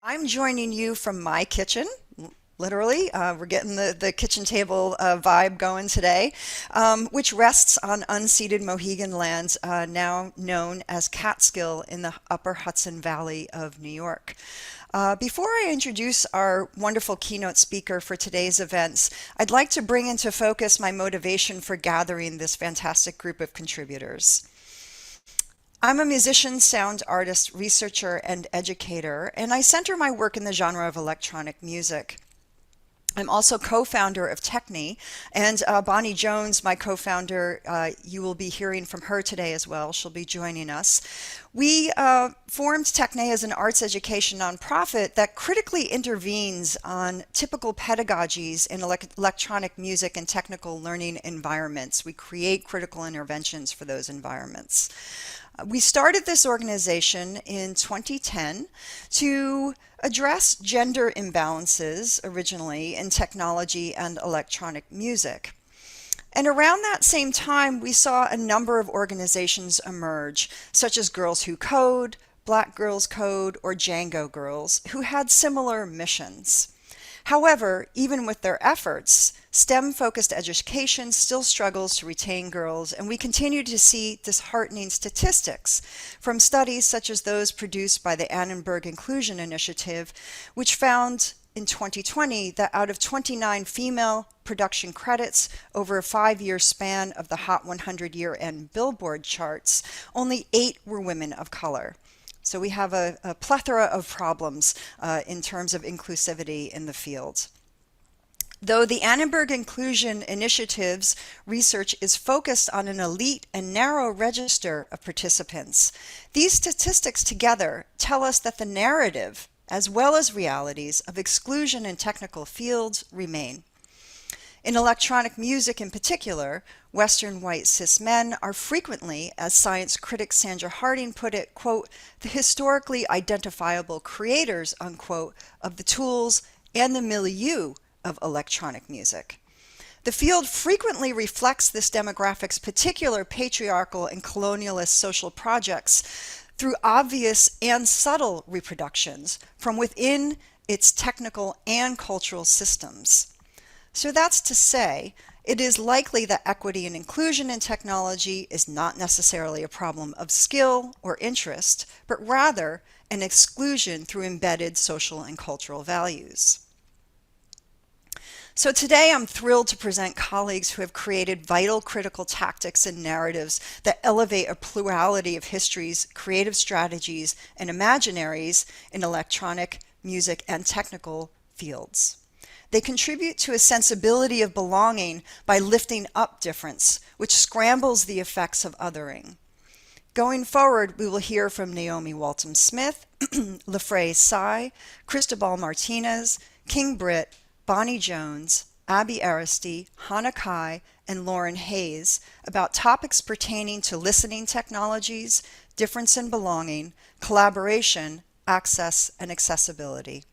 I'm joining you from my kitchen, literally. We're getting the kitchen table vibe going today, which rests on unceded Mohegan lands, now known as Catskill in the upper Hudson Valley of New York. Before I introduce our wonderful keynote speaker for today's events, I'd like to bring into focus my motivation for gathering this fantastic group of contributors. I'm a musician, sound artist, researcher, and educator, and I center my work in the genre of electronic music. I'm also co-founder of Techne, and Bonnie Jones, my co-founder, you will be hearing from her today as well. She'll be joining us. We formed Techne as an arts education nonprofit that critically intervenes on typical pedagogies in electronic music and technical learning environments. We create critical interventions for those environments. We started this organization in 2010 to address gender imbalances originally in technology and electronic music. And around that same time, we saw a number of organizations emerge, such as Girls Who Code, Black Girls Code, or Django Girls, who had similar missions. However, even with their efforts, STEM-focused education still struggles to retain girls, and we continue to see disheartening statistics from studies such as those produced by the Annenberg Inclusion Initiative, which found in 2020 that out of 29 female production credits over a 5-year span of the Hot 100 year-end Billboard charts, only 8 were women of color. So we have a plethora of problems in terms of inclusivity in the field. Though the Annenberg Inclusion Initiative's research is focused on an elite and narrow register of participants, these statistics together tell us that the narrative, as well as realities, of exclusion in technical fields remain. In electronic music in particular, Western white cis men are frequently, as science critic Sandra Harding put it, quote, the historically identifiable creators, unquote, of the tools and the milieu of electronic music. The field frequently reflects this demographic's particular patriarchal and colonialist social projects through obvious and subtle reproductions from within its technical and cultural systems. So that's to say, it is likely that equity and inclusion in technology is not necessarily a problem of skill or interest, but rather an exclusion through embedded social and cultural values. So today I'm thrilled to present colleagues who have created vital critical tactics and narratives that elevate a plurality of histories, creative strategies, and imaginaries in electronic, music, and technical fields. They contribute to a sensibility of belonging by lifting up difference, which scrambles the effects of othering. Going forward, we will hear from Naomi Waltham-Smith, Lefrae Sai, Cristobal Martinez, King Britt, Bonnie Jones, Abby Aristi, Hannah Kai, and Lauren Hayes about topics pertaining to listening technologies, difference and belonging, collaboration, access, and accessibility.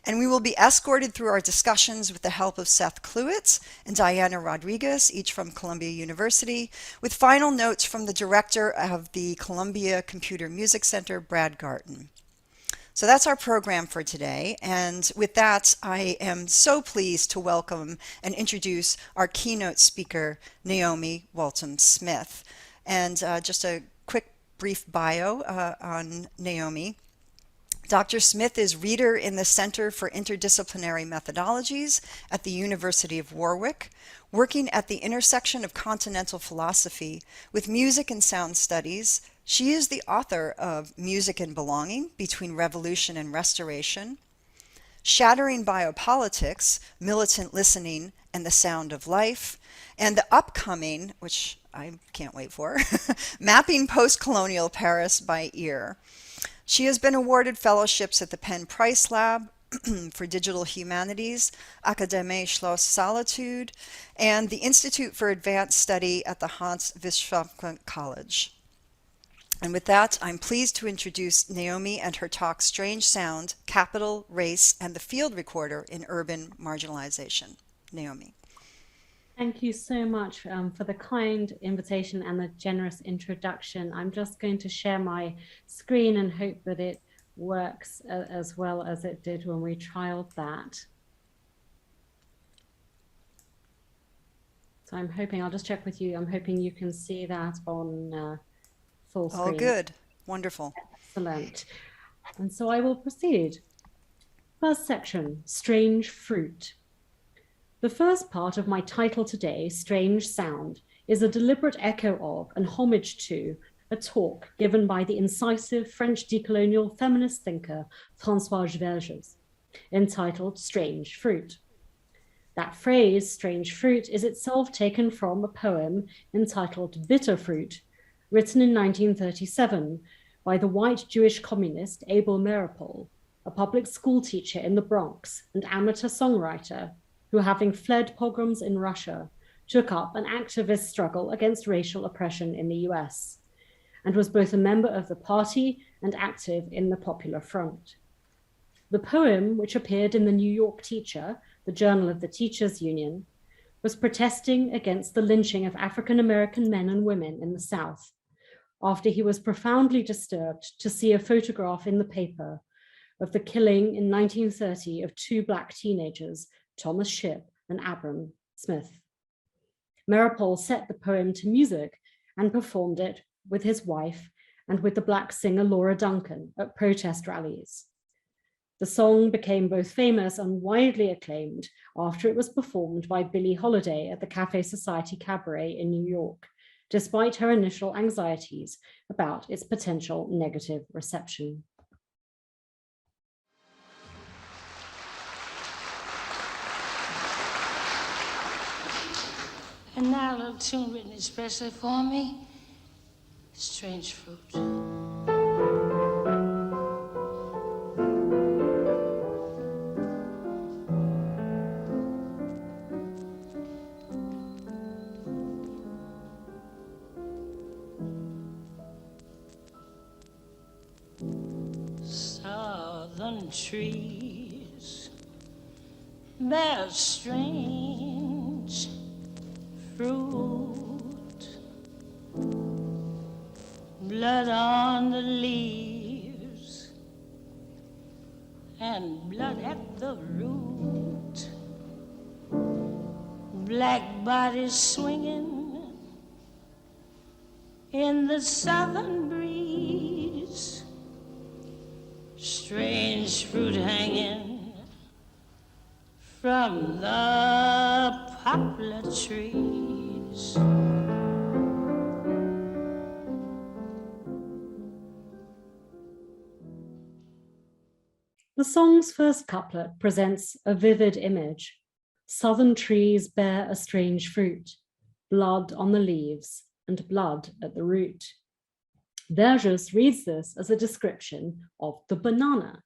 And we will be escorted through our discussions with the help of Seth Kluwitz and Diana Rodriguez, each from Columbia University, with final notes from the director of the Columbia Computer Music Center, Brad Garton. So that's our program for today. And with that, I am so pleased to welcome and introduce our keynote speaker, Naomi Waltham-Smith. And just a quick, brief bio on Naomi. Dr. Smith is Reader in the Center for Interdisciplinary Methodologies at the University of Warwick, working at the intersection of continental philosophy with music and sound studies. She is the author of Music and Belonging Between Revolution and Restoration, Shattering Biopolitics, Militant Listening and the Sound of Life, and the upcoming, which I can't wait for, Mapping Post-Colonial Paris by Ear. She has been awarded fellowships at the Penn Price Lab for Digital Humanities, Akademie Schloss Solitude, and the Institute for Advanced Study at the Hans Wissenschaftliche College. And with that, I'm pleased to introduce Naomi and her talk, Strange Sound, Capital, Race, and the Field Recorder in Urban Marginalization. Naomi. Thank you so much for the kind invitation and the generous introduction. I'm just going to share my screen and hope that it works as well as it did when we trialed that. So I'm hoping, I'll just check with you, I'm hoping you can see that on full All screen. good. Wonderful. Excellent. And so I will proceed. First section, strange fruit. The first part of my title today, Strange Sound, is a deliberate echo of and homage to a talk given by the incisive French decolonial feminist thinker Françoise Vergès, entitled Strange Fruit. That phrase, strange fruit, is itself taken from a poem entitled Bitter Fruit, written in 1937 by the white Jewish communist Abel Meeropol, a public school teacher in the Bronx and amateur songwriter who, having fled pogroms in Russia, took up an activist struggle against racial oppression in the US, and was both a member of the party and active in the Popular Front. The poem, which appeared in the New York Teacher, the journal of the Teachers Union, was protesting against the lynching of African-American men and women in the South, after he was profoundly disturbed to see a photograph in the paper of the killing in 1930 of two Black teenagers, Thomas Shipp and Abram Smith. Meeropol set the poem to music and performed it with his wife and with the Black singer Laura Duncan at protest rallies. The song became both famous and widely acclaimed after it was performed by Billie Holiday at the Cafe Society Cabaret in New York, despite her initial anxieties about its potential negative reception. And now a little tune written especially for me, Strange Fruit. Southern trees bear strange fruit, blood on the leaves and blood at the root, black bodies swinging in the southern breeze, strange fruit hanging from the poplar trees. The song's first couplet presents a vivid image. Southern trees bear a strange fruit, blood on the leaves and blood at the root. Vergès reads this as a description of the banana.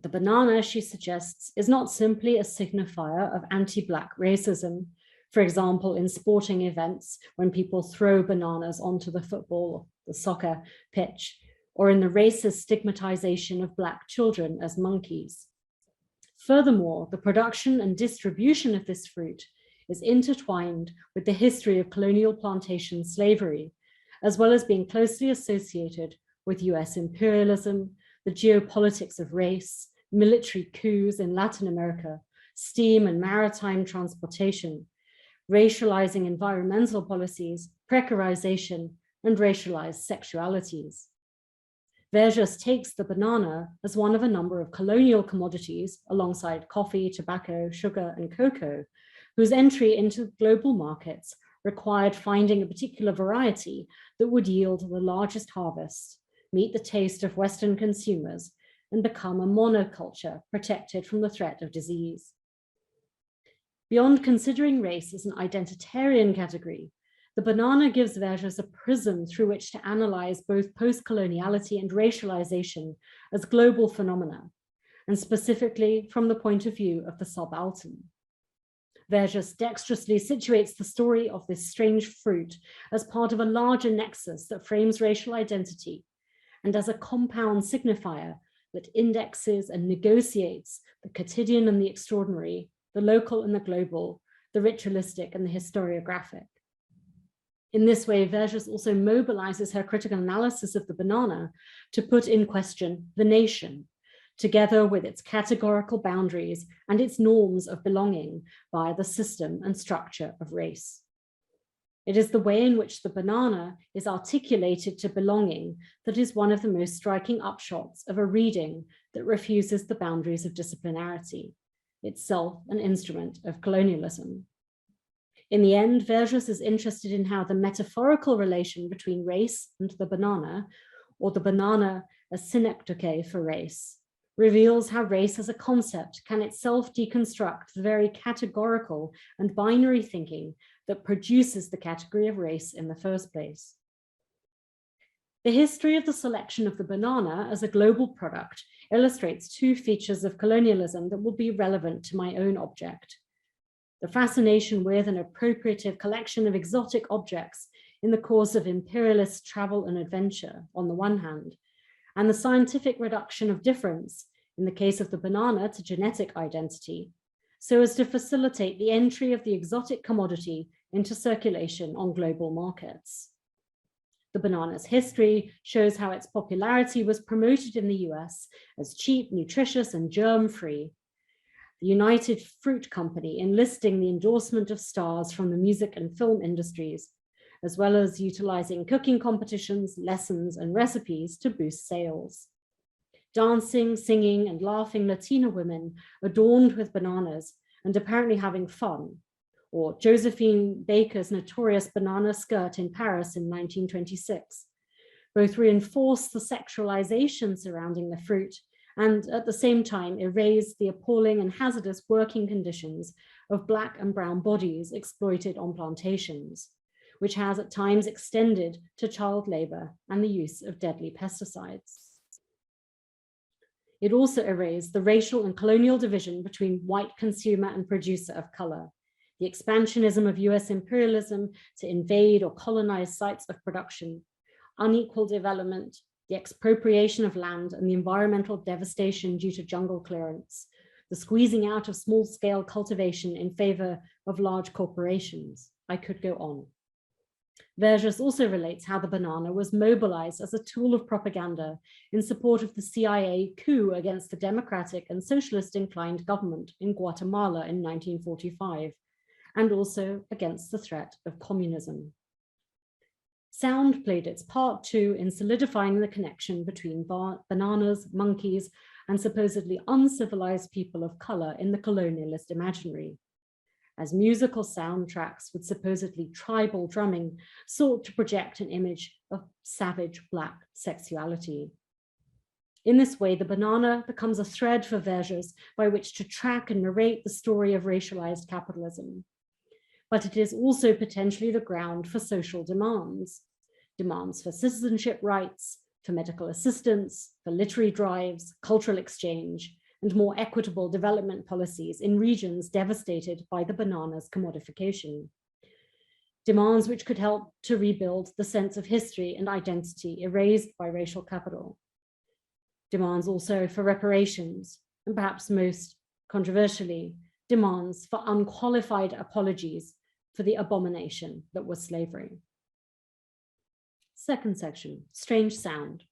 The banana, she suggests, is not simply a signifier of anti-Black racism, for example, in sporting events when people throw bananas onto the football or the soccer pitch, or in the racist stigmatization of Black children as monkeys. Furthermore, the production and distribution of this fruit is intertwined with the history of colonial plantation slavery, as well as being closely associated with US imperialism, the geopolitics of race, military coups in Latin America, steam and maritime transportation, racializing environmental policies, precarization, and racialized sexualities. Vergès takes the banana as one of a number of colonial commodities alongside coffee, tobacco, sugar, and cocoa, whose entry into global markets required finding a particular variety that would yield the largest harvest, meet the taste of Western consumers, and become a monoculture protected from the threat of disease. Beyond considering race as an identitarian category, the banana gives Vergès a prism through which to analyze both post-coloniality and racialization as global phenomena, and specifically from the point of view of the subaltern. Vergès dexterously situates the story of this strange fruit as part of a larger nexus that frames racial identity, and as a compound signifier that indexes and negotiates the quotidian and the extraordinary, the local and the global, the ritualistic and the historiographic. In this way, Verges also mobilizes her critical analysis of the banana to put in question the nation, together with its categorical boundaries and its norms of belonging via the system and structure of race. It is the way in which the banana is articulated to belonging that is one of the most striking upshots of a reading that refuses the boundaries of disciplinarity, itself an instrument of colonialism. In the end, Verges is interested in how the metaphorical relation between race and the banana, or the banana as synecdoche for race, reveals how race as a concept can itself deconstruct the very categorical and binary thinking that produces the category of race in the first place. The history of the selection of the banana as a global product illustrates two features of colonialism that will be relevant to my own object: the fascination with an appropriative collection of exotic objects in the course of imperialist travel and adventure on the one hand, and the scientific reduction of difference, in the case of the banana, to genetic identity, so as to facilitate the entry of the exotic commodity into circulation on global markets. The banana's history shows how its popularity was promoted in the US as cheap, nutritious, and germ-free. The United Fruit Company enlisting the endorsement of stars from the music and film industries, as well as utilizing cooking competitions, lessons, and recipes to boost sales. Dancing, singing, and laughing Latina women adorned with bananas and apparently having fun, or Josephine Baker's notorious banana skirt in Paris in 1926, both reinforce the sexualization surrounding the fruit and at the same time erase the appalling and hazardous working conditions of Black and brown bodies exploited on plantations, which has at times extended to child labor and the use of deadly pesticides. It also erased the racial and colonial division between white consumer and producer of color, the expansionism of US imperialism to invade or colonize sites of production, unequal development, the expropriation of land and the environmental devastation due to jungle clearance, the squeezing out of small-scale cultivation in favor of large corporations. I could go on. Verges also relates how the banana was mobilized as a tool of propaganda in support of the CIA coup against the democratic and socialist-inclined government in Guatemala in 1945, and also against the threat of communism. Sound played its part too in solidifying the connection between bananas, monkeys, and supposedly uncivilized people of color in the colonialist imaginary, as musical soundtracks with supposedly tribal drumming sought to project an image of savage Black sexuality. In this way, the banana becomes a thread for Verges by which to track and narrate the story of racialized capitalism. But it is also potentially the ground for social demands for citizenship rights, for medical assistance, for literary drives, cultural exchange, and more equitable development policies in regions devastated by the banana's commodification. Demands which could help to rebuild the sense of history and identity erased by racial capital. Demands also for reparations, and perhaps most controversially, demands for unqualified apologies for the abomination that was slavery. Second section, strange sound.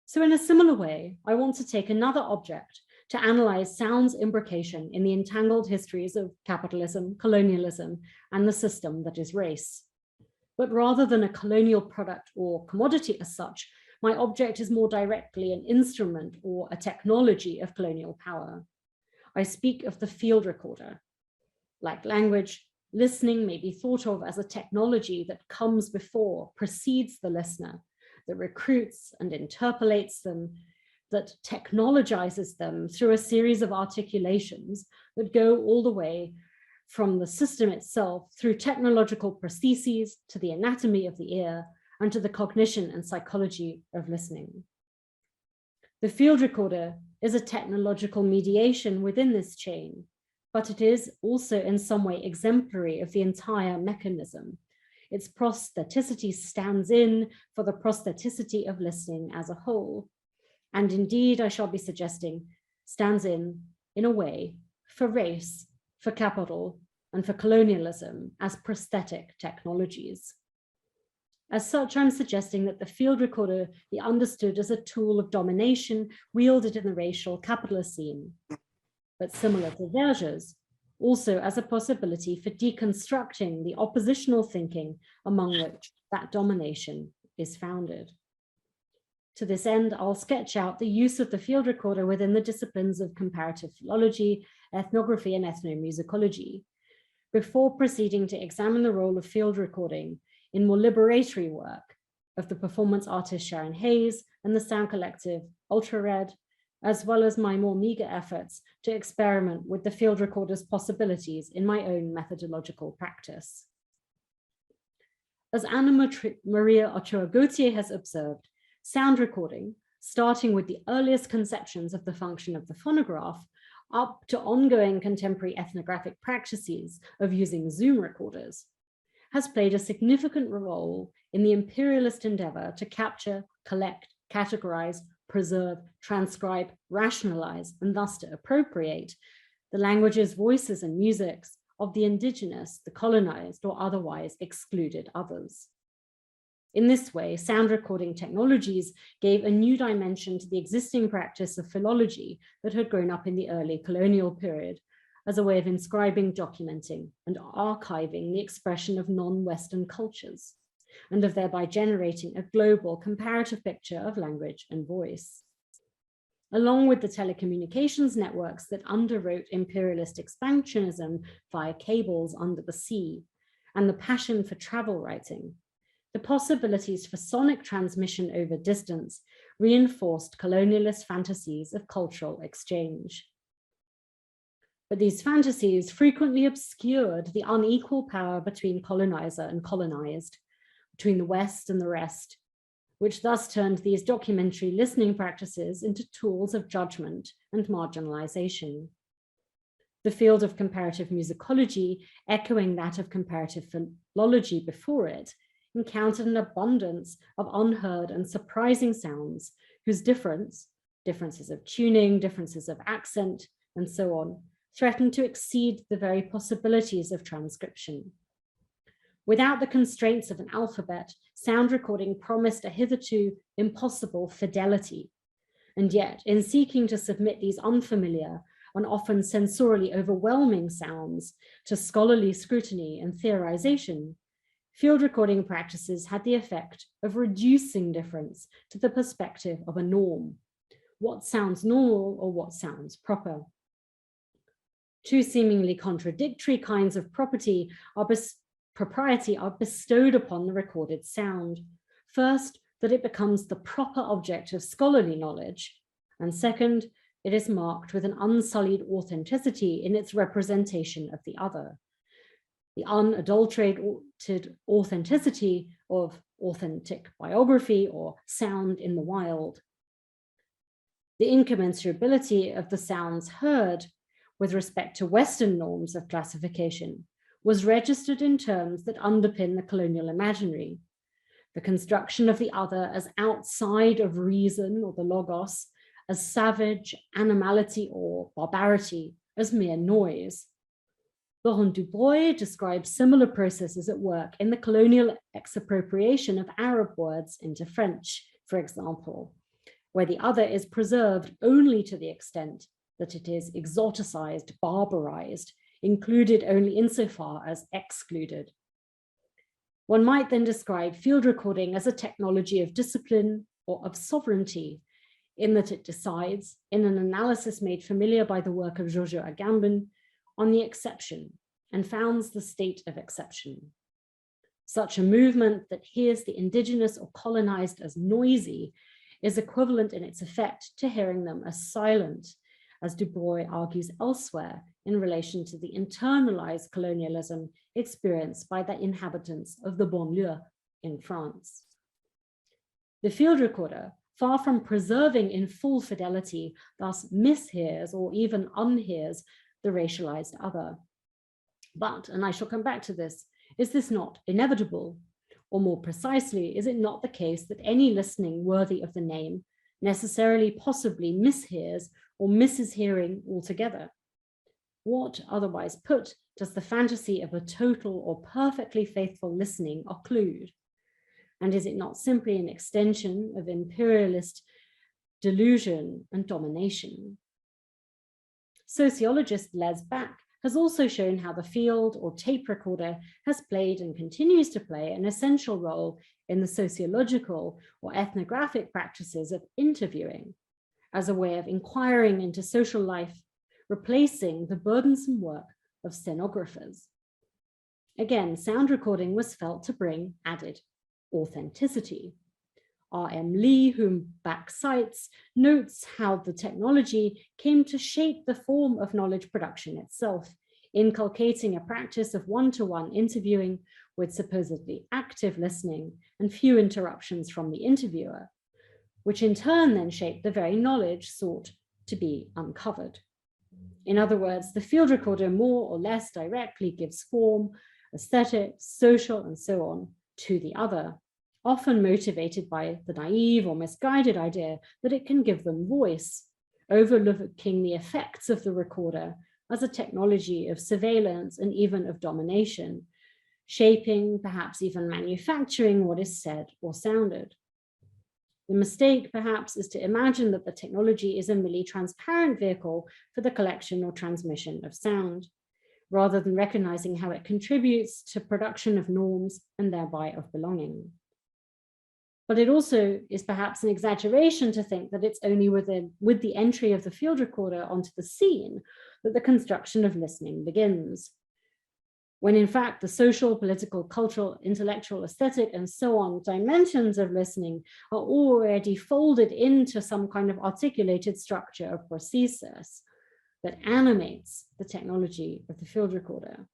So in a similar way, I want to take another object to analyze sound's imbrication in the entangled histories of capitalism, colonialism, and the system that is race. But rather than a colonial product or commodity as such, my object is more directly an instrument or a technology of colonial power. I speak of the field recorder. Like language, listening may be thought of as a technology that comes before, precedes the listener, that recruits and interpolates them, that technologizes them through a series of articulations that go all the way from the system itself through technological prostheses to the anatomy of the ear and to the cognition and psychology of listening. The field recorder is a technological mediation within this chain, but it is also in some way exemplary of the entire mechanism. Its prostheticity stands in for the prostheticity of listening as a whole. And indeed, I shall be suggesting, stands in a way, for race, for capital, and for colonialism as prosthetic technologies. As such, I'm suggesting that the field recorder be understood as a tool of domination wielded in the racial capitalist scene, but similar to Verger's, also as a possibility for deconstructing the oppositional thinking among which that domination is founded. To this end, I'll sketch out the use of the field recorder within the disciplines of comparative philology, ethnography, and ethnomusicology, before proceeding to examine the role of field recording in more liberatory work of the performance artist Sharon Hayes and the sound collective Ultra Red, as well as my more meager efforts to experiment with the field recorder's possibilities in my own methodological practice. As Anna Maria Ochoa Gautier has observed, sound recording, starting with the earliest conceptions of the function of the phonograph, up to ongoing contemporary ethnographic practices of using Zoom recorders, has played a significant role in the imperialist endeavor to capture, collect, categorize, preserve, transcribe, rationalize, and thus to appropriate the languages, voices, and musics of the indigenous, the colonized, or otherwise excluded others. In this way, sound recording technologies gave a new dimension to the existing practice of philology that had grown up in the early colonial period as a way of inscribing, documenting, and archiving the expression of non-Western cultures, and of thereby generating a global comparative picture of language and voice. Along with the telecommunications networks that underwrote imperialist expansionism via cables under the sea, and the passion for travel writing, the possibilities for sonic transmission over distance reinforced colonialist fantasies of cultural exchange. But these fantasies frequently obscured the unequal power between colonizer and colonized, between the West and the rest, which thus turned these documentary listening practices into tools of judgment and marginalization. The field of comparative musicology, echoing that of comparative philology before it, encountered an abundance of unheard and surprising sounds whose differences of tuning, differences of accent, and so on, threatened to exceed the very possibilities of transcription. Without the constraints of an alphabet, sound recording promised a hitherto impossible fidelity. And yet, in seeking to submit these unfamiliar and often sensorially overwhelming sounds to scholarly scrutiny and theorization, field recording practices had the effect of reducing difference to the perspective of a norm. What sounds normal or what sounds proper? Two seemingly contradictory kinds of propriety are bestowed upon the recorded sound. First, that it becomes the proper object of scholarly knowledge, and second, it is marked with an unsullied authenticity in its representation of the other. The unadulterated authenticity of authentic biography or sound in the wild. The incommensurability of the sounds heard with respect to Western norms of classification was registered in terms that underpin the colonial imaginary. The construction of the other as outside of reason or the logos, as savage, animality, or barbarity, as mere noise. Laurent Dubreuil describes similar processes at work in the colonial expropriation of Arab words into French, for example, where the other is preserved only to the extent that it is exoticized, barbarized, included only insofar as excluded. One might then describe field recording as a technology of discipline or of sovereignty, in that it decides, in an analysis made familiar by the work of Jojo Agamben, on the exception and founds the state of exception. Such a movement that hears the indigenous or colonized as noisy is equivalent in its effect to hearing them as silent, as Dubreuil argues elsewhere in relation to the internalized colonialism experienced by the inhabitants of the banlieue in France. The field recorder, far from preserving in full fidelity, thus mishears or even unhears the racialized other. But, and I shall come back to this, is this not inevitable? Or more precisely, is it not the case that any listening worthy of the name necessarily possibly mishears or misses hearing altogether? What, otherwise put, does the fantasy of a total or perfectly faithful listening occlude? And is it not simply an extension of imperialist delusion and domination? Sociologist Les Back has also shown how the field or tape recorder has played and continues to play an essential role in the sociological or ethnographic practices of interviewing as a way of inquiring into social life, replacing the burdensome work of stenographers. Again, sound recording was felt to bring added authenticity. R.M. Lee, whom Back cites, notes how the technology came to shape the form of knowledge production itself, inculcating a practice of one-to-one interviewing with supposedly active listening and few interruptions from the interviewer, which in turn then shaped the very knowledge sought to be uncovered. In other words, the field recorder more or less directly gives form, aesthetic, social, and so on to the other, often motivated by the naive or misguided idea that it can give them voice, overlooking the effects of the recorder as a technology of surveillance and even of domination, shaping, perhaps even manufacturing what is said or sounded. The mistake, perhaps, is to imagine that the technology is a merely transparent vehicle for the collection or transmission of sound, rather than recognizing how it contributes to production of norms and thereby of belonging. But it also is perhaps an exaggeration to think that it's only with the entry of the field recorder onto the scene that the construction of listening begins, when in fact the social, political, cultural, intellectual, aesthetic, and so on dimensions of listening are already folded into some kind of articulated structure of prosthesis that animates the technology of the field recorder.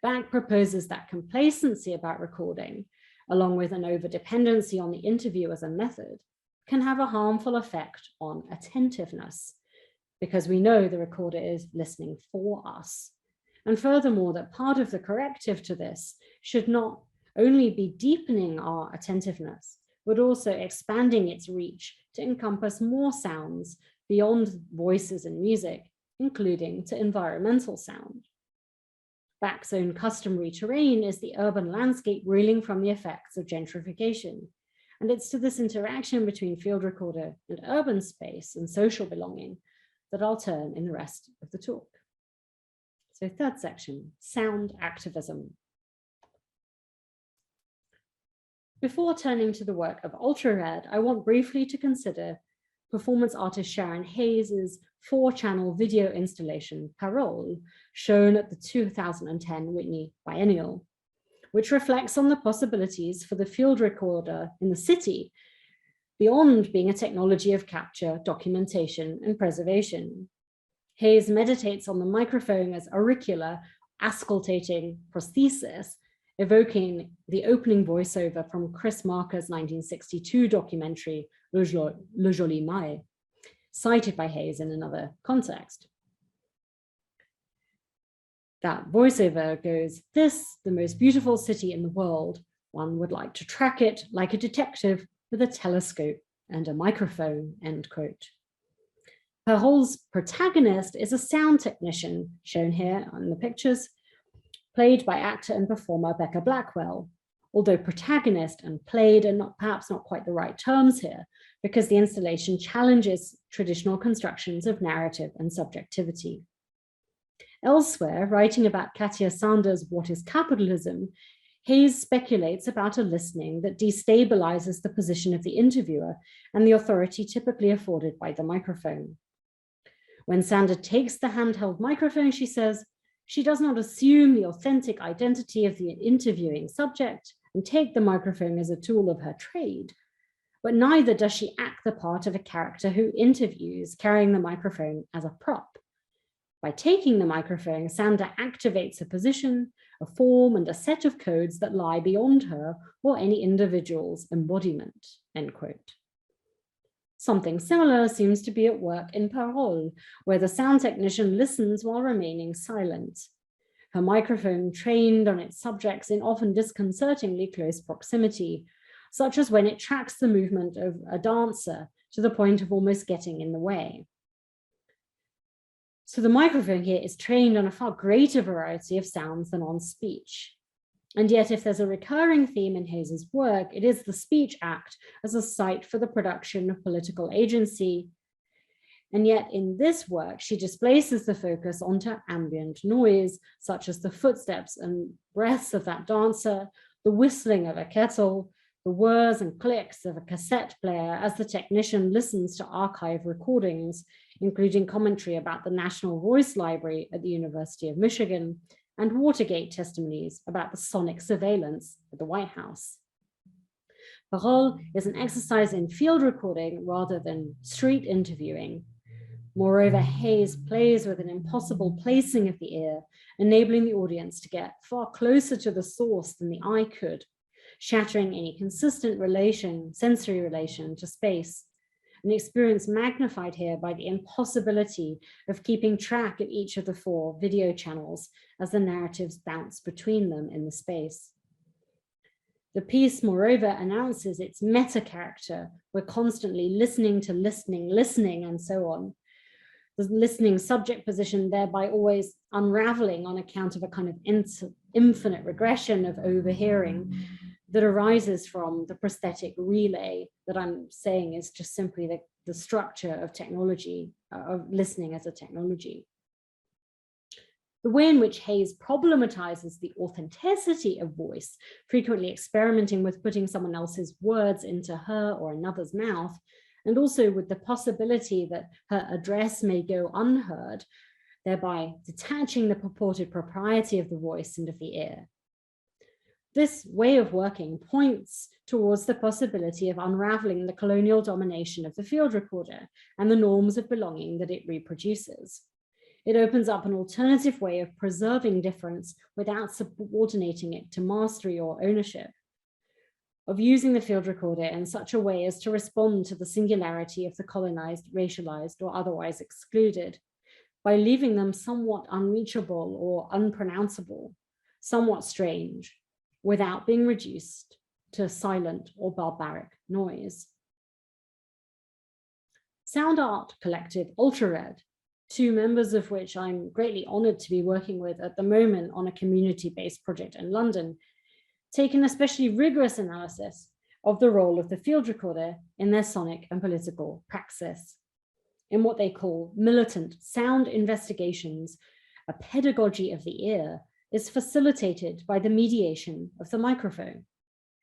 Back proposes that complacency about recording, along with an over-dependency on the interview as a method, can have a harmful effect on attentiveness, because we know the recorder is listening for us. And furthermore, that part of the corrective to this should not only be deepening our attentiveness, but also expanding its reach to encompass more sounds beyond voices and music, including to environmental sound. Back's own customary terrain is the urban landscape reeling from the effects of gentrification. And it's to this interaction between field recorder and urban space and social belonging that I'll turn in the rest of the talk. So third section, sound activism. Before turning to the work of UltraRed, I want briefly to consider performance artist Sharon Hayes' 4-channel video installation, Parole, shown at the 2010 Whitney Biennial, which reflects on the possibilities for the field recorder in the city beyond being a technology of capture, documentation, and preservation. Hayes meditates on the microphone as auricular, auscultating prosthesis, evoking the opening voiceover from Chris Marker's 1962 documentary, Le Joli Mai, cited by Hayes in another context. That voiceover goes, "This, the most beautiful city in the world. One would like to track it like a detective with a telescope and a microphone," end quote. Parole's protagonist is a sound technician, shown here on the pictures, played by actor and performer Becca Blackwell, although protagonist and played are perhaps not quite the right terms here, because the installation challenges traditional constructions of narrative and subjectivity. Elsewhere, writing about Katia Sanders' What is Capitalism, Hayes speculates about a listening that destabilizes the position of the interviewer and the authority typically afforded by the microphone. When Sander takes the handheld microphone, she says, she does not assume the authentic identity of the interviewing subject and take the microphone as a tool of her trade, but neither does she act the part of a character who interviews, carrying the microphone as a prop. By taking the microphone, Sander activates a position, a form, and a set of codes that lie beyond her or any individual's embodiment, end quote. Something similar seems to be at work in Parole, where the sound technician listens while remaining silent. Her microphone trained on its subjects in often disconcertingly close proximity, such as when it tracks the movement of a dancer to the point of almost getting in the way. So the microphone here is trained on a far greater variety of sounds than on speech. And yet, if there's a recurring theme in Hayes's work, it is the speech act as a site for the production of political agency. And yet in this work, she displaces the focus onto ambient noise, such as the footsteps and breaths of that dancer, the whistling of a kettle, the whirs and clicks of a cassette player as the technician listens to archive recordings, including commentary about the National Voice Library at the University of Michigan, and Watergate testimonies about the sonic surveillance at the White House. Parole is an exercise in field recording rather than street interviewing. Moreover, Hayes plays with an impossible placing of the ear, enabling the audience to get far closer to the source than the eye could, shattering any consistent sensory relation to space, an experience magnified here by the impossibility of keeping track of each of the 4 video channels as the narratives bounce between them in the space. The piece, moreover, announces its meta character. We're constantly listening to listening, and so on. The listening subject position thereby always unraveling on account of a kind of infinite regression of overhearing that arises from the prosthetic relay that I'm saying is just simply the structure of technology, of listening as a technology. The way in which Hayes problematizes the authenticity of voice, frequently experimenting with putting someone else's words into her or another's mouth, and also with the possibility that her address may go unheard, thereby detaching the purported propriety of the voice and of the ear. This way of working points towards the possibility of unraveling the colonial domination of the field recorder and the norms of belonging that it reproduces. It opens up an alternative way of preserving difference without subordinating it to mastery or ownership, of using the field recorder in such a way as to respond to the singularity of the colonized, racialized, or otherwise excluded, by leaving them somewhat unreachable or unpronounceable, somewhat strange, without being reduced to silent or barbaric noise. Sound art collective UltraRed, 2 members of which I'm greatly honored to be working with at the moment on a community-based project in London, take an especially rigorous analysis of the role of the field recorder in their sonic and political praxis. In what they call militant sound investigations, a pedagogy of the ear is facilitated by the mediation of the microphone,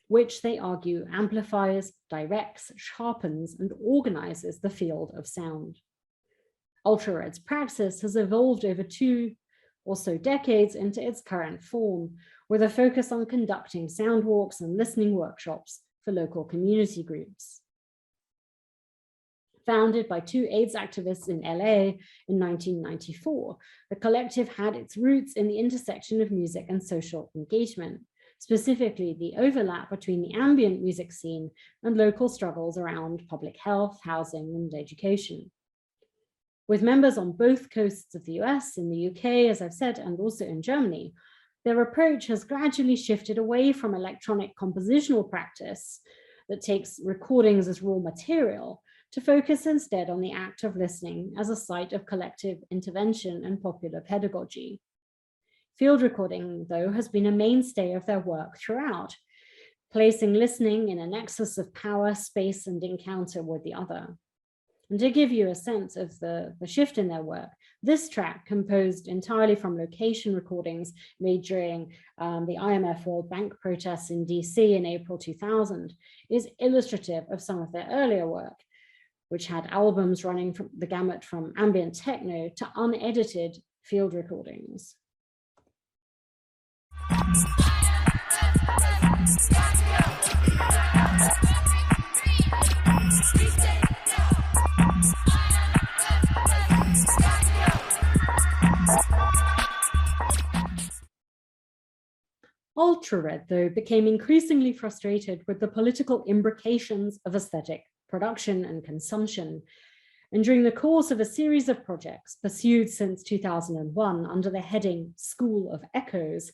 which they argue amplifies, directs, sharpens, and organizes the field of sound. UltraRed's praxis has evolved over 2 or so decades into its current form, with a focus on conducting sound walks and listening workshops for local community groups. Founded by 2 AIDS activists in LA in 1994, the collective had its roots in the intersection of music and social engagement, specifically the overlap between the ambient music scene and local struggles around public health, housing, and education. With members on both coasts of the US, in the UK, as I've said, and also in Germany, their approach has gradually shifted away from electronic compositional practice that takes recordings as raw material to focus instead on the act of listening as a site of collective intervention and popular pedagogy. Field recording, though, has been a mainstay of their work throughout, placing listening in a nexus of power, space, and encounter with the other. And to give you a sense of the shift in their work, this track, composed entirely from location recordings made during the IMF World Bank protests in DC in April 2000, is illustrative of some of their earlier work, which had albums running from the gamut from ambient techno to unedited field recordings. UltraRed, though, became increasingly frustrated with the political imbrications of aesthetic production and consumption, and during the course of a series of projects pursued since 2001 under the heading School of Echoes,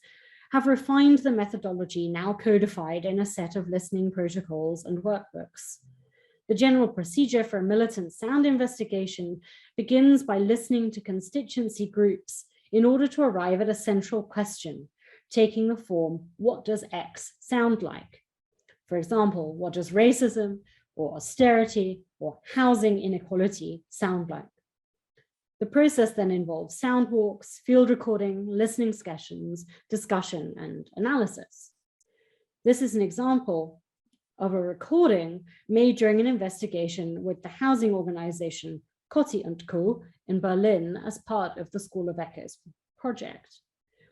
have refined the methodology now codified in a set of listening protocols and workbooks. The general procedure for a militant sound investigation begins by listening to constituency groups in order to arrive at a central question, taking the form, what does X sound like? For example, what does racism or austerity or housing inequality sound like? The process then involves sound walks, field recording, listening sessions, discussion, and analysis. This is an example of a recording made during an investigation with the housing organization Coty & Co. in Berlin as part of the School of Echoes project.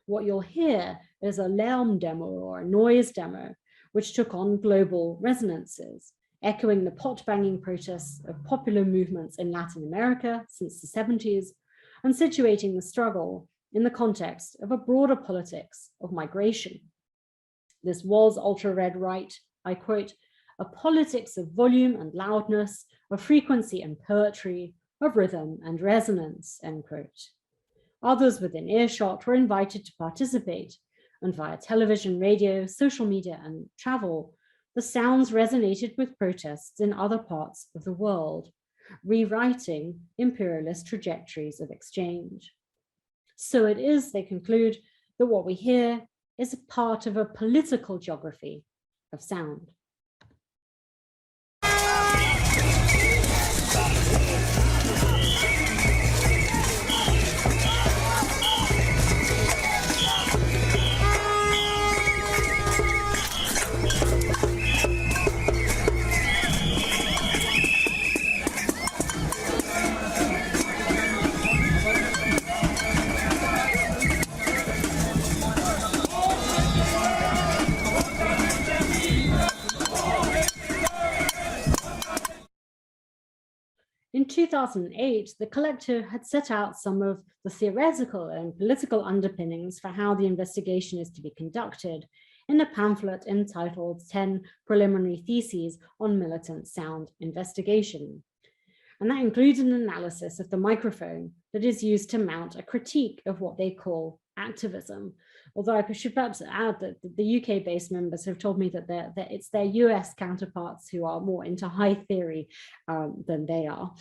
What you'll hear is a Lärm demo or a noise demo, which took on global resonances, echoing the pot-banging protests of popular movements in Latin America since the 70s, and situating the struggle in the context of a broader politics of migration. This was ultra-red right, I quote, a politics of volume and loudness, of frequency and poetry, of rhythm and resonance, end quote. Others within earshot were invited to participate, and via television, radio, social media, and travel, the sounds resonated with protests in other parts of the world, rewriting imperialist trajectories of exchange. So it is, they conclude, that what we hear is a part of a political geography of sound. In 2008, the collective had set out some of the theoretical and political underpinnings for how the investigation is to be conducted in a pamphlet entitled 10 Preliminary Theses on Militant Sound Investigation. And that includes an analysis of the microphone that is used to mount a critique of what they call activism. Although I should perhaps add that the UK-based members have told me that it's their US counterparts who are more into high theory than they are.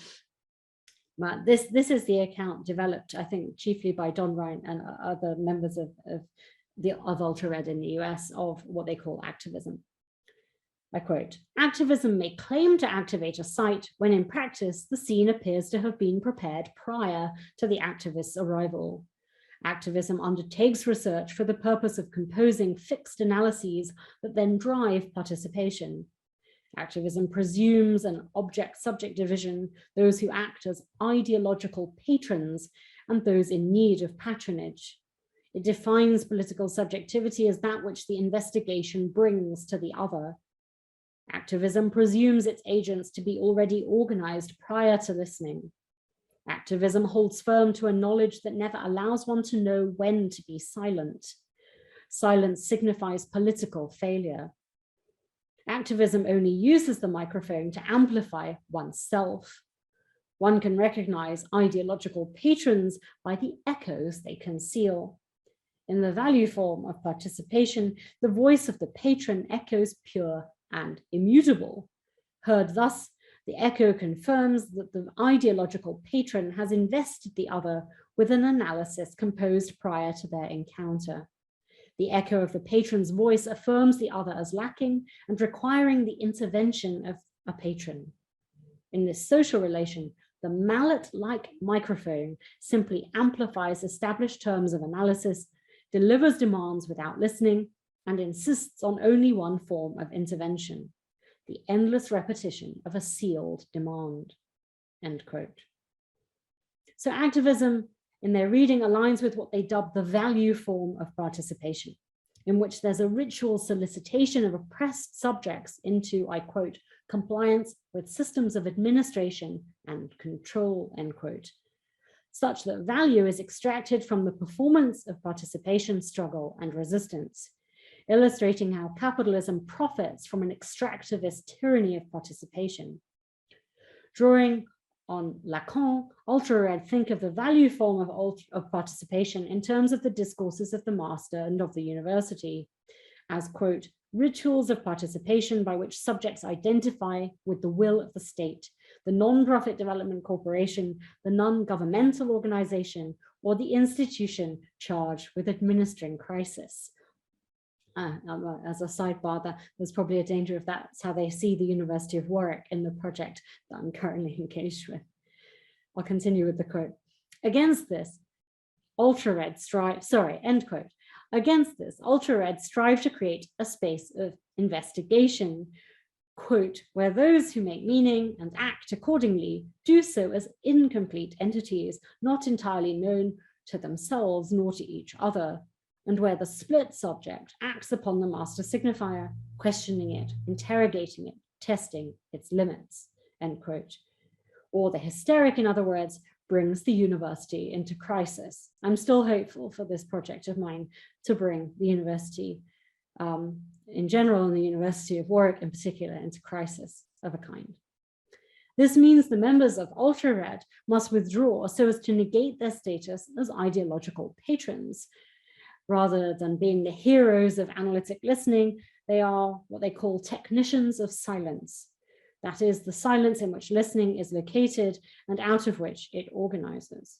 But this is the account developed, I think, chiefly by Don Ryan and other members of Ultra Red in the US of what they call activism. I quote, activism may claim to activate a site when in practice the scene appears to have been prepared prior to the activist's arrival. Activism undertakes research for the purpose of composing fixed analyses that then drive participation. Activism presumes an object-subject division, those who act as ideological patrons and those in need of patronage. It defines political subjectivity as that which the investigation brings to the other. Activism presumes its agents to be already organized prior to listening. Activism holds firm to a knowledge that never allows one to know when to be silent. Silence signifies political failure. Activism only uses the microphone to amplify oneself. One can recognize ideological patrons by the echoes they conceal. In the value form of participation, the voice of the patron echoes pure and immutable. Heard thus, the echo confirms that the ideological patron has invested the other with an analysis composed prior to their encounter. The echo of the patron's voice affirms the other as lacking and requiring the intervention of a patron. In this social relation, the mallet-like microphone simply amplifies established terms of analysis, delivers demands without listening, and insists on only one form of intervention, the endless repetition of a sealed demand, end quote. So activism in their reading aligns with what they dub the value form of participation, in which there's a ritual solicitation of oppressed subjects into, I quote, compliance with systems of administration and control, end quote, such that value is extracted from the performance of participation, struggle, and resistance, illustrating how capitalism profits from an extractivist tyranny of participation. Drawing on Lacan, Ultra Red think of the value form of participation in terms of the discourses of the master and of the university as, quote, rituals of participation by which subjects identify with the will of the state, the non-profit development corporation, the non-governmental organization, or the institution charged with administering crisis. As a sidebar, there's probably a danger if that's how they see the University of Warwick in the project that I'm currently engaged with. I'll continue with the quote. Against this, ultra-red strive, end quote. Against this, ultra-red strive to create a space of investigation, quote, where those who make meaning and act accordingly do so as incomplete entities, not entirely known to themselves nor to each other, and where the split subject acts upon the master signifier, questioning it, interrogating it, testing its limits, end quote. Or the hysteric, in other words, brings the university into crisis. I'm still hopeful for this project of mine to bring the university in general and the University of Warwick in particular into crisis of a kind. This means the members of ultra-red must withdraw so as to negate their status as ideological patrons. Rather than being the heroes of analytic listening, they are what they call technicians of silence. That is the silence in which listening is located and out of which it organizes.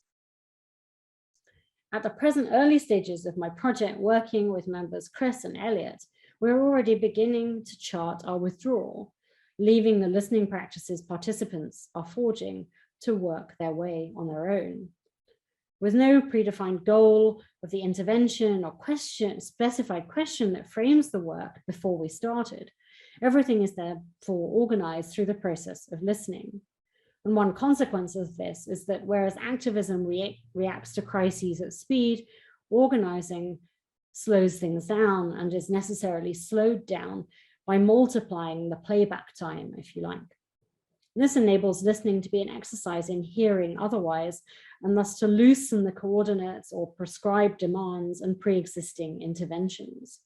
At the present early stages of my project, working with members Chris and Elliot, we're already beginning to chart our withdrawal, leaving the listening practices participants are forging to work their way on their own. With no predefined goal of the intervention or specified question that frames the work before we started, everything is therefore organized through the process of listening. And one consequence of this is that whereas activism reacts to crises at speed, organizing slows things down and is necessarily slowed down by multiplying the playback time, if you like. This enables listening to be an exercise in hearing otherwise, and thus to loosen the coordinates or prescribed demands and pre-existing interventions.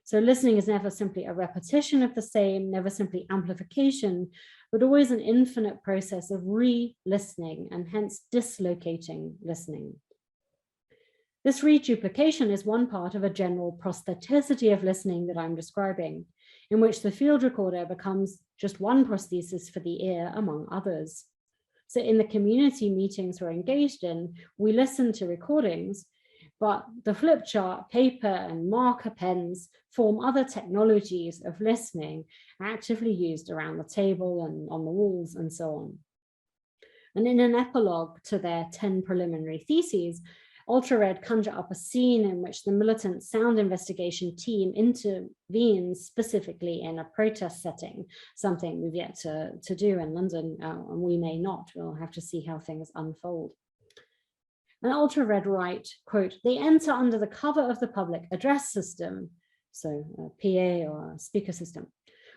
So listening is never simply a repetition of the same, never simply amplification, but always an infinite process of re-listening and hence dislocating listening. This reduplication is one part of a general prostheticity of listening that I'm describing, in which the field recorder becomes just one prosthesis for the ear among others. So in the community meetings we're engaged in, we listen to recordings, but the flip chart, paper, and marker pens form other technologies of listening actively used around the table and on the walls and so on. And in an epilogue to their 10 preliminary theses, ultra-red conjure up a scene in which the militant sound investigation team intervenes specifically in a protest setting, something we've yet to do in London, and we may not. We'll have to see how things unfold. And ultra-red write, quote, they enter under the cover of the public address system, so a PA or a speaker system,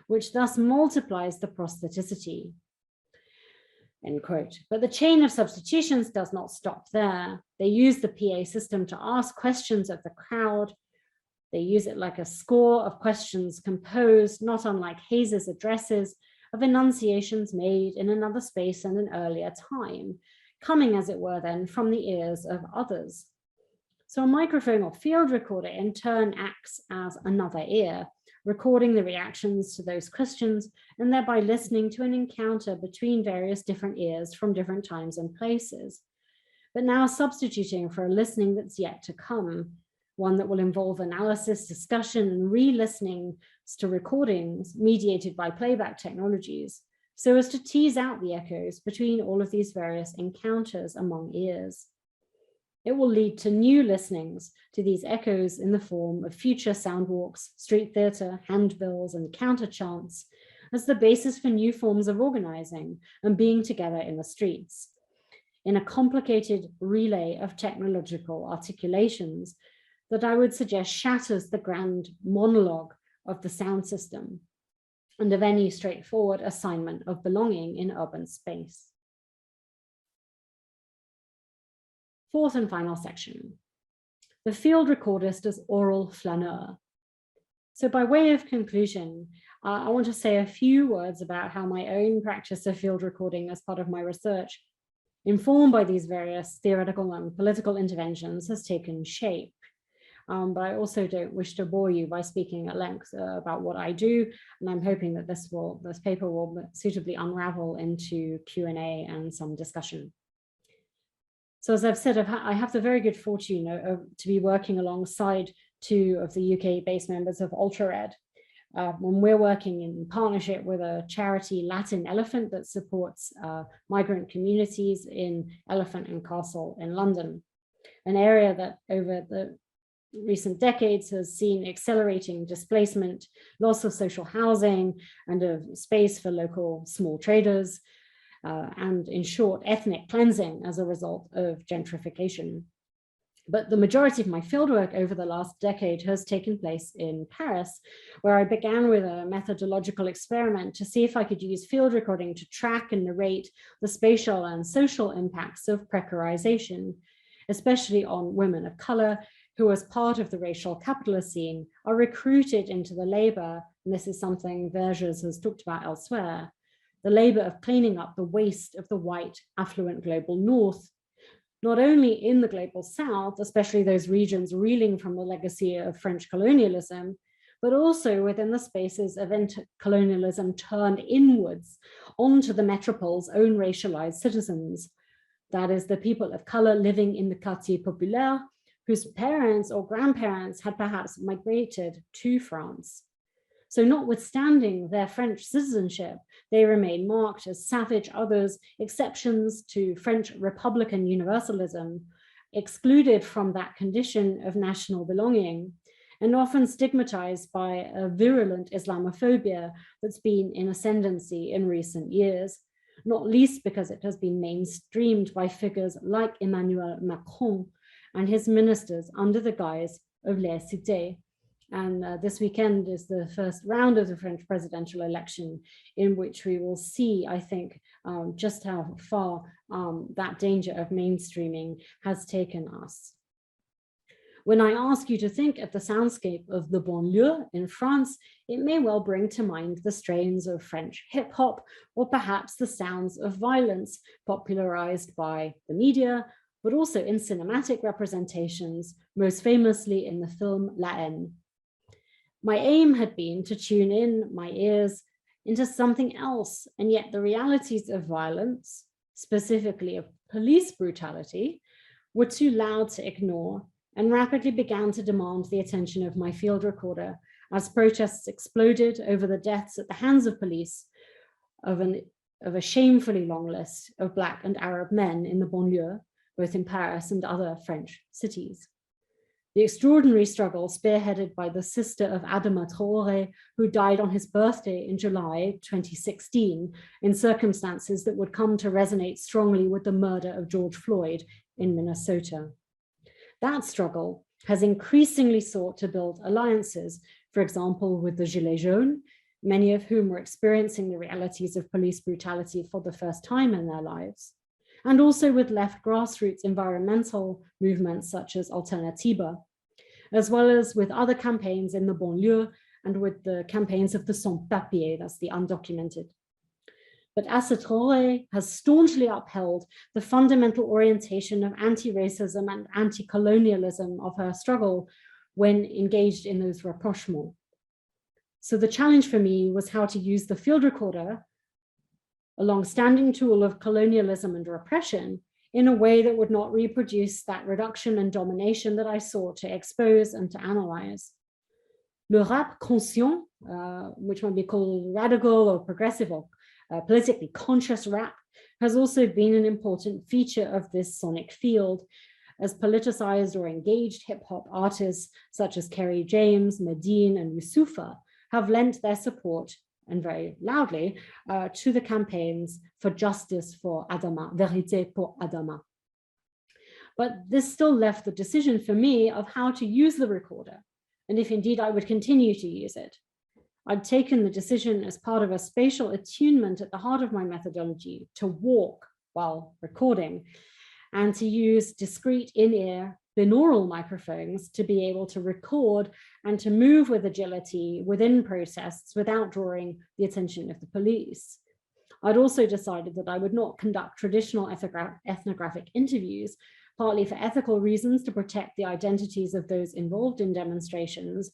which thus multiplies the prostheticity, end quote. But the chain of substitutions does not stop there. They use the PA system to ask questions of the crowd. They use it like a score of questions composed, not unlike Hayes's addresses, of enunciations made in another space and an earlier time, coming, as it were, then from the ears of others. So a microphone or field recorder in turn acts as another ear, recording the reactions to those questions and thereby listening to an encounter between various different ears from different times and places, but now substituting for a listening that's yet to come, one that will involve analysis, discussion, and re-listening to recordings mediated by playback technologies, so as to tease out the echoes between all of these various encounters among ears. It will lead to new listenings to these echoes in the form of future sound walks, street theatre, handbills, and counter chants as the basis for new forms of organizing and being together in the streets, in a complicated relay of technological articulations that I would suggest shatters the grand monologue of the sound system and of any straightforward assignment of belonging in urban space. Fourth and final section, the field recordist as oral flaneur. So by way of conclusion, I want to say a few words about how my own practice of field recording as part of my research, informed by these various theoretical and political interventions, has taken shape. but I also don't wish to bore you by speaking at length about what I do, and I'm hoping that this paper will suitably unravel into Q&A and some discussion. So as I've said, I have the very good fortune to be working alongside two of the UK-based members of UltraRed. When we're working in partnership with a charity, Latin Elephant, that supports migrant communities in Elephant and Castle in London, an area that over the recent decades has seen accelerating displacement, loss of social housing, and of space for local small traders, and in short, ethnic cleansing as a result of gentrification. But the majority of my fieldwork over the last decade has taken place in Paris, where I began with a methodological experiment to see if I could use field recording to track and narrate the spatial and social impacts of precarization, especially on women of color who, as part of the racial capitalist scene, are recruited into the labor, and this is something Verges has talked about elsewhere, the labor of cleaning up the waste of the white, affluent global north, not only in the global south, especially those regions reeling from the legacy of French colonialism, but also within the spaces of colonialism turned inwards onto the metropole's own racialized citizens. That is, the people of color living in the quartier populaire, whose parents or grandparents had perhaps migrated to France. So notwithstanding their French citizenship, they remain marked as savage others, exceptions to French Republican universalism, excluded from that condition of national belonging, and often stigmatized by a virulent Islamophobia that's been in ascendancy in recent years, not least because it has been mainstreamed by figures like Emmanuel Macron and his ministers under the guise of laïcité. And this weekend is the first round of the French presidential election, in which we will see, I think, just how far that danger of mainstreaming has taken us. When I ask you to think at the soundscape of the banlieue in France, it may well bring to mind the strains of French hip hop, or perhaps the sounds of violence popularized by the media, but also in cinematic representations, most famously in the film La Haine. My aim had been to tune in my ears into something else, and yet the realities of violence, specifically of police brutality, were too loud to ignore, and rapidly began to demand the attention of my field recorder as protests exploded over the deaths at the hands of police of a shamefully long list of Black and Arab men in the banlieue, both in Paris and other French cities. The extraordinary struggle spearheaded by the sister of Adama Traoré, who died on his birthday in July 2016, in circumstances that would come to resonate strongly with the murder of George Floyd in Minnesota. That struggle has increasingly sought to build alliances, for example, with the Gilets jaunes, many of whom were experiencing the realities of police brutality for the first time in their lives, and also with left grassroots environmental movements such as Alternativa, as well as with other campaigns in the banlieue and with the campaigns of the sans-papiers, that's the undocumented. But Assa Traoré has staunchly upheld the fundamental orientation of anti-racism and anti-colonialism of her struggle when engaged in those rapprochements. So the challenge for me was how to use the field recorder, a long-standing tool of colonialism and repression, in a way that would not reproduce that reduction and domination that I sought to expose and to analyze. Le rap conscient, which might be called radical or progressive or politically conscious rap, has also been an important feature of this sonic field, as politicized or engaged hip-hop artists such as Kerry James, Medine, and Youssoufa have lent their support, and very loudly, to the campaigns for justice for Adama, vérité pour Adama. But this still left the decision for me of how to use the recorder, and if indeed I would continue to use it. I'd taken the decision as part of a spatial attunement at the heart of my methodology to walk while recording, and to use discrete in-ear binaural microphones to be able to record and to move with agility within protests without drawing the attention of the police. I'd also decided that I would not conduct traditional ethnographic interviews, partly for ethical reasons to protect the identities of those involved in demonstrations,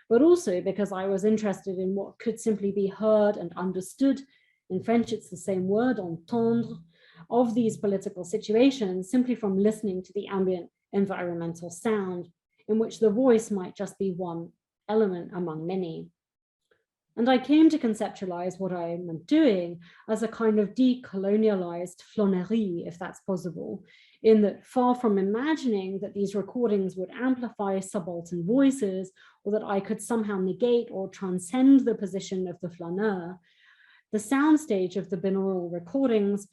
but also because I was interested in what could simply be heard and understood. In French, it's the same word, entendre, of these political situations simply from listening to the ambient environmental sound, in which the voice might just be one element among many. And I came to conceptualize what I am doing as a kind of decolonialized flânerie, if that's possible, in that far from imagining that these recordings would amplify subaltern voices, or that I could somehow negate or transcend the position of the flaneur, the soundstage of the binaural recordings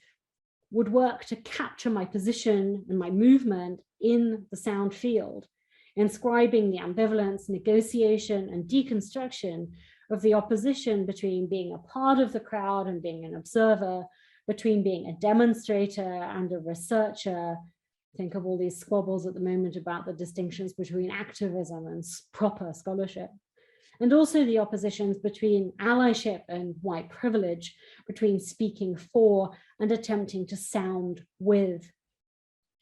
would work to capture my position and my movement in the sound field, inscribing the ambivalence, negotiation, and deconstruction of the opposition between being a part of the crowd and being an observer, between being a demonstrator and a researcher. Think of all these squabbles at the moment about the distinctions between activism and proper scholarship. And also the oppositions between allyship and white privilege, between speaking for and attempting to sound with.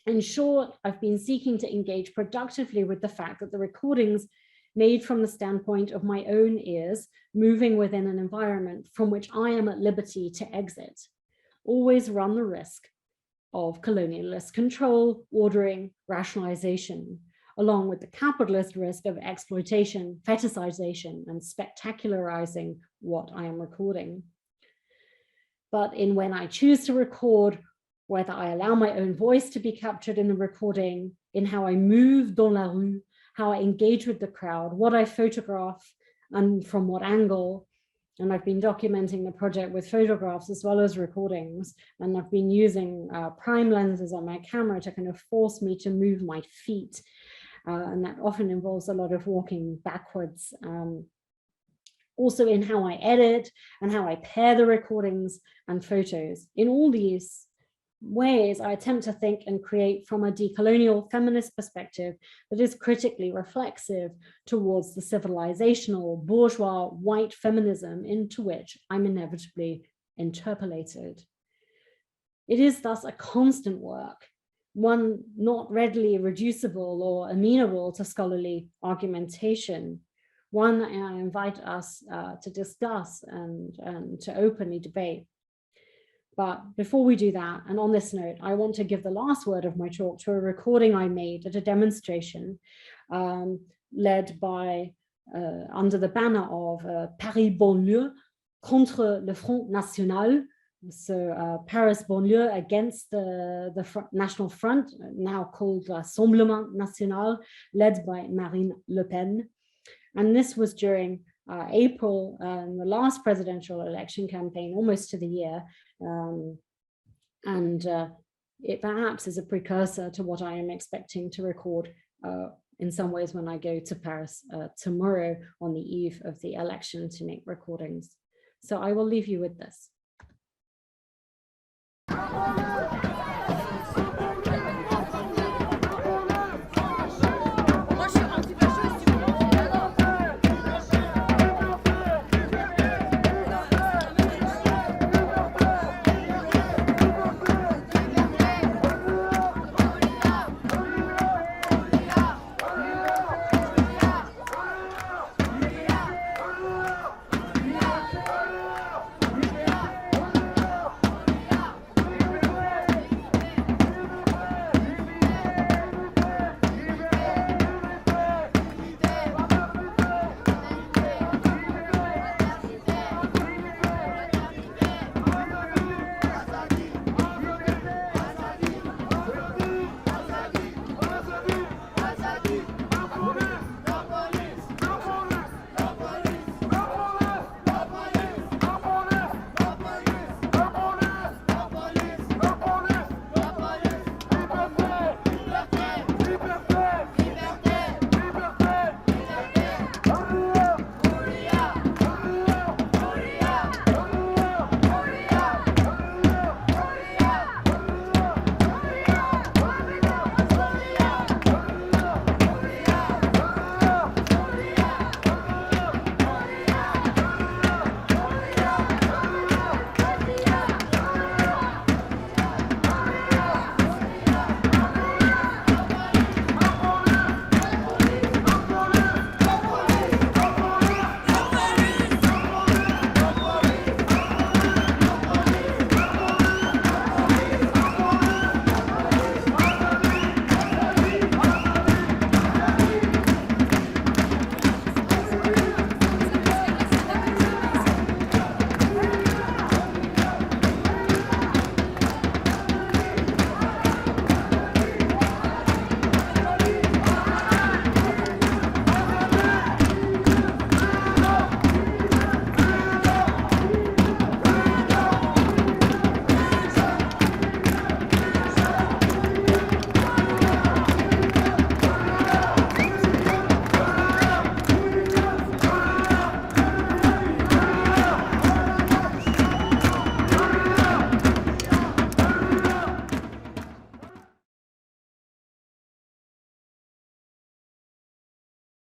In short, I've been seeking to engage productively with the fact that the recordings made from the standpoint of my own ears, moving within an environment from which I am at liberty to exit, always run the risk of colonialist control, ordering, rationalization, along with the capitalist risk of exploitation, fetishization, and spectacularizing what I am recording. But in when I choose to record, whether I allow my own voice to be captured in the recording, in how I move dans la rue, how I engage with the crowd, what I photograph, and from what angle. And I've been documenting the project with photographs as well as recordings. And I've been using prime lenses on my camera to kind of force me to move my feet. And that often involves a lot of walking backwards. Also in how I edit and how I pair the recordings and photos. In all these ways, I attempt to think and create from a decolonial feminist perspective that is critically reflexive towards the civilizational, bourgeois, white feminism into which I'm inevitably interpolated. It is thus a constant work, one not readily reducible or amenable to scholarly argumentation, one that I invite us to discuss and to openly debate. But before we do that, and on this note, I want to give the last word of my talk to a recording I made at a demonstration led by, under the banner of Paris Banlieue contre le Front National. So Paris Banlieue against the National Front, now called Rassemblement National, led by Marine Le Pen. And this was during April, the last presidential election campaign, almost to the year. It perhaps is a precursor to what I am expecting to record in some ways when I go to Paris tomorrow on the eve of the election to make recordings. So I will leave you with this.